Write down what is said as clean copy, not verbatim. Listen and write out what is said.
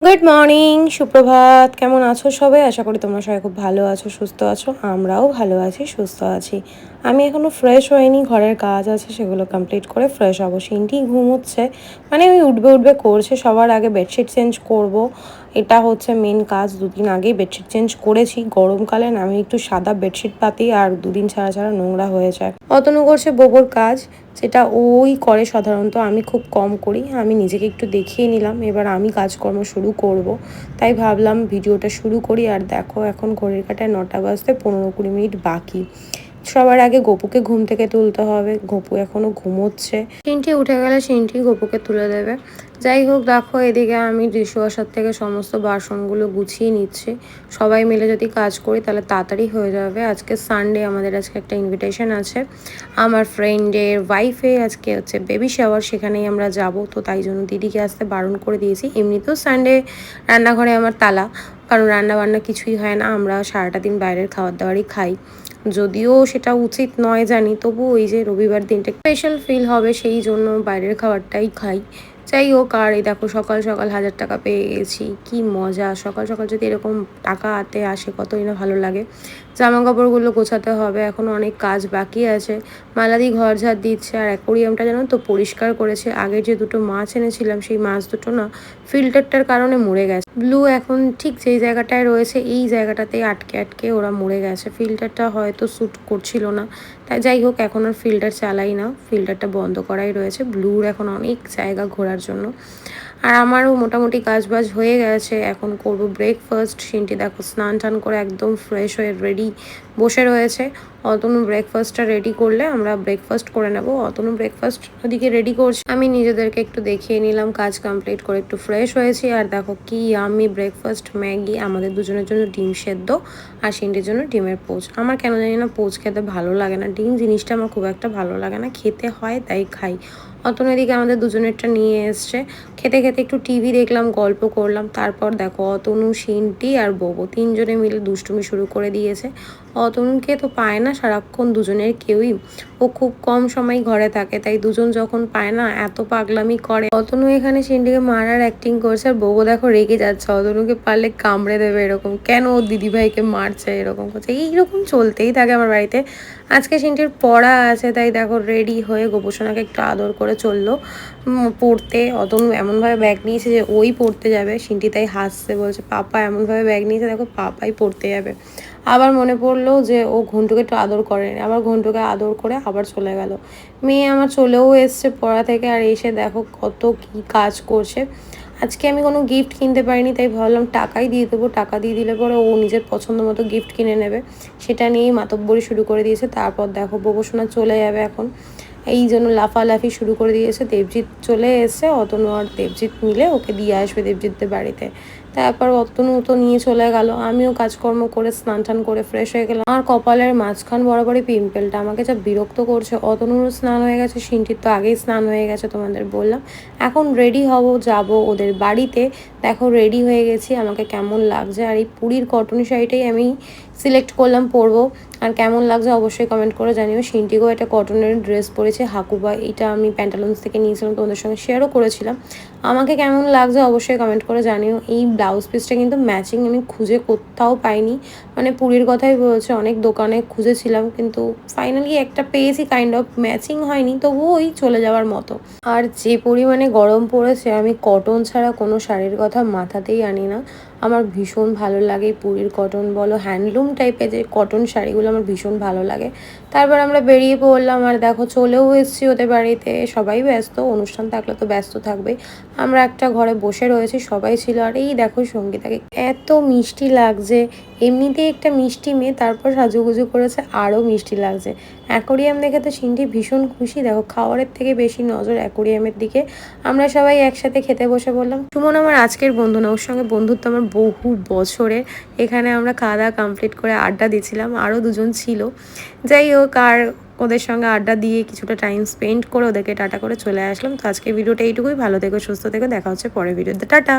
Good morning, সুপ্রভাত। কেমন আছো সবাই? আশা করি তোমরা সবাই খুব ভালো আছো, সুস্থ আছো। আমরাও ভালো আছি, সুস্থ আছি। আমি এখনও ফ্রেশ হইনি, ঘরের কাজ আছে সেগুলো কমপ্লিট করে ফ্রেশ হবো। সিনটি ঘুমোচ্ছে, মানে ওই উঠবে উঠবে করছে। সবার আগে বেডশিট চেঞ্জ করব, এটা হচ্ছে মেন কাজ। দুদিন আগেই বেডশিট চেঞ্জ করেছি। গরমকালে না আমি একটু সাদা বেডশিট পাতি আর দুদিন ছাড়া ছাড়া নোংরা হয়ে যায়। অতনু করছে বোবর কাজ, যেটা ওই করে সাধারণত, আমি খুব কম করি। আমি নিজেকে একটু দেখিয়ে নিলাম, এবার আমি কাজকর্ম শুরু করব। তাই ভাবলাম ভিডিওটা শুরু করি। আর দেখো এখন ঘড়ির কাঁটায় 9টা বাজতে 15-20 মিনিট বাকি। সবার আগে গপুকে ঘুম থেকে তুলতে হবে, গপু এখনো ঘুমোচ্ছে। সিনটি উঠে গেলে সিনটি গপুকে তুলে দেবে। যাই হোক, দেখো এদিকে আমি ডিশওয়াশার থেকে সমস্ত বাসনগুলো গুছিয়ে নিচ্ছি। সবাই মিলে যদি কাজ করি তাহলে তাড়াতাড়ি হয়ে যাবে। আজকে সানডে, আমাদের আজকে একটা ইনভিটেশন আছে আমার ফ্রেন্ডের ওয়াইফে। আজকে হচ্ছে বেবি শাওয়ার, সেখানেই আমরা যাব। তো তাই জন্য দিদিকে আসতে বারণ করে দিয়েছি। এমনিতেও সানডে রান্নাঘরে আমার তালা, কারণ রান্না বান্না কিছুই হয় না। আমরা সারাটা দিন বাইরের খাবার দাবারই খাই। যদিও সেটা উচিত নয় জানি, তবু ওই যে রবিবার দিনটা স্পেশাল ফিল হবে, সেই জন্য বাইরের খাবারটাই খাই। যাই হোক, আর এই দেখো সকাল সকাল 1000 টাকা পেয়ে গেছি, কি মজা। সকাল সকাল যদি এরকম টাকা হাতে আসে কতই না ভালো লাগে। জামা কাপড়গুলো গোছাতে হবে, এখন অনেক কাজ বাকি আছে। মালাদি ঘর ঝাড় দিচ্ছে। আর অ্যাকোরিয়ামটা জানো তো পরিষ্কার করেছে। আগের যে দুটো মাছ এনেছিলাম সেই মাছ দুটো না ফিল্টারটার কারণে মরে গেছে। ব্লু এখন ঠিক যেই জায়গাটায় রয়েছে এই জায়গাটাতেই আটকে আটকে ওরা মরে গেছে। ফিল্টারটা হয়তো শ্যুট করছিল না, তাই যাই হোক এখন আর ফিল্টার চালাই না, ফিল্টারটা বন্ধ করাই রয়েছে। ব্লুর এখন অনেক জায়গা ঘোরার জন্য। আর আমারও মোটামুটি কাজবাজ হয়ে গেছে, এখন করব ব্রেকফাস্ট। সিনটি দেখো স্নান টান করে একদম ফ্রেশ হয়ে রেডি বসে রয়েছে। অতনু ব্রেকফাস্টটা রেডি করলে আমরা ব্রেকফাস্ট করে নেব। অতনু ব্রেকফাস্ট ওদিকে রেডি করছি, আমি নিজেদেরকে একটু দেখিয়ে নিলাম। কাজ কমপ্লিট করে একটু ফ্রেশ হয়েছি। আর দেখো কি আমি ব্রেকফাস্ট, ম্যাগি, আমাদের দুজনের জন্য ডিম সেদ্ধ, আর সিনটির জন্য ডিমের পোচ। আমার কেন জানি না পোচ খেতে ভালো লাগে না, ডিম জিনিসটা আমার খুব একটা ভালো লাগে না, খেতে হয় তাই খাই। অতনু এদিকে আমাদের দুজনেরটা নিয়ে এসছে। খেতে খেতে একটু টিভি দেখলাম, গল্প করলাম। তারপর দেখো অতনু, সিনটি আর বোবো তিনজনে মিলে দুষ্টুমি শুরু করে দিয়েছে। অতনুকে তো পায় না সারাক্ষণ দুজনের কেউই, ও খুব কম সময় ঘরে থাকে, তাই দুজন যখন পায় না এত পাগলামি করে। অতনু এখানে সিনটিকে মারার অ্যাক্টিং করছে, আর বোবো দেখো রেগে যাচ্ছে, অতনুকে পারলে কামড়ে দেবে এরকম, কেন ও দিদিভাইকে মারছে এরকম করছে। এইরকম চলতেই থাকে আমার বাড়িতে। আজকে সিনটির পড়া আছে, তাই দেখো রেডি হয়ে গোপোষণাকে একটু আদর করে চললো পড়তে। অতনু এমনভাবে ব্যাগ নিয়েছে যে ওই পড়তে যাবে। সিনটি তাই হাসছে, বলছে পাপা এমনভাবে ব্যাগ নিয়েছে, দেখো পাপাই পড়তে যাবে। আবার মনে পড়লো যে ও ঘন্টুকে একটু আদর করেনি, আবার ঘন্টুকে আদর করে আবার চলে গেল। মেয়ে আমার চলেও এসছে পড়া থেকে, আর এসে দেখো কত কি কাজ করছে। আজকে আমি কোনো গিফট কিনতে পারিনি, তাই ভাবলাম টাকাই দিয়ে দেবো। টাকা দিয়ে দিলে পরে ও নিজের পছন্দ মতো গিফট কিনে নেবে, সেটা নিয়েই মাতব্বরি শুরু করে দিয়েছে। তারপর দেখো বোবসোনা চলে যাবে এখন, এই জন্য লাফালাফি শুরু করে দিয়েছে। দেবজিৎ চলে এসে, অতনু আর দেবজিৎ মিলে ওকে দিয়ে আসবে দেবজিৎদের বাড়িতে। তারপর অতনু তো নিয়ে চলে গেল, আমিও কাজকর্ম করে স্নান টান করে ফ্রেশ হয়ে গেলাম। আর কপালের মাঝখান বরাবরই পিম্পলটা আমাকে যা বিরক্ত করছে। অতনুরও স্নান হয়ে গেছে, সিনটির তো আগেই স্নান হয়ে গেছে, তোমাদের বললাম। এখন রেডি হব, যাব ওদের বাড়িতে। দেখো রেডি হয়ে গেছি, আমাকে কেমন লাগছে। আর এই পুরীর কটন শাড়িটাই আমি সিলেক্ট করলাম পরবো। আর কেমন লাগছে অবশ্যই কমেন্ট করে জানিও। সিনটিকেও একটা কটনের ড্রেস পরেছে হাকুবা, এটা আমি প্যান্টালুন্স থেকে নিয়েছিলাম, তোমাদের সঙ্গে শেয়ারও করেছিলাম। আমাকে কেমন লাগছে অবশ্যই কমেন্ট করে জানিও। এই ব্লাউজ পিসটা কিন্তু ম্যাচিং আমি খুঁজে কোথাও পাইনি, মানে পুরীর কথাই বলছে, অনেক দোকানে খুঁজেছিলাম কিন্তু ফাইনালি একটা পেয়েছি, কাইন্ড অফ ম্যাচিং হয়নি, তবুও ওই চলে যাওয়ার মতো। আর যে পরিমাণে গরম পড়েছে, আমি কটন ছাড়া কোনো শাড়ির কথা মাথাতেই আনি না। আমার ভীষণ ভালো লাগে পুরীর কটন বলো, হ্যান্ডলুম টাইপের যে কটন শাড়িগুলো আমার ভীষণ ভালো লাগে। তারপর আমরা বেরিয়ে পড়লাম, আর দেখো চলেও এসেছি ওদের বাড়িতে। সবাই ব্যস্ত, অনুষ্ঠান থাকলে তো ব্যস্ত থাকবেই। আমরা একটা ঘরে বসে রয়েছি, সবাই ছিল। আর এই দেখো সঙ্গীতাকে এত মিষ্টি লাগছে, এমনিতেই একটা মিষ্টি মেয়ে, তারপর সাজুগুজু করেছে, আরও মিষ্টি লাগছে। অ্যাকোরিয়াম দেখে তো সিনটি ভীষণ খুশি। দেখো খাবারের থেকে বেশি নজর অ্যাকোরিয়ামের দিকে। আমরা সবাই একসাথে খেতে বসে বললাম। সুমন আমার আজকের বন্ধু না, ওর সঙ্গে বন্ধুত্ব আমার বহু বছরে। এখানে আমরা খাওয়া দাওয়া কমপ্লিট করে আড্ডা দিচ্ছিলাম, আরও দুজন ছিল। যাই হোক, আর ওদের সঙ্গে আড্ডা দিয়ে কিছুটা টাইম স্পেন্ড করে ওদেরকে টাটা করে চলে আসলাম। তো আজকের ভিডিওটা এইটুকুই। ভালো থেকো, সুস্থ থেকো, দেখা হচ্ছে পরের ভিডিওতে। টাটা।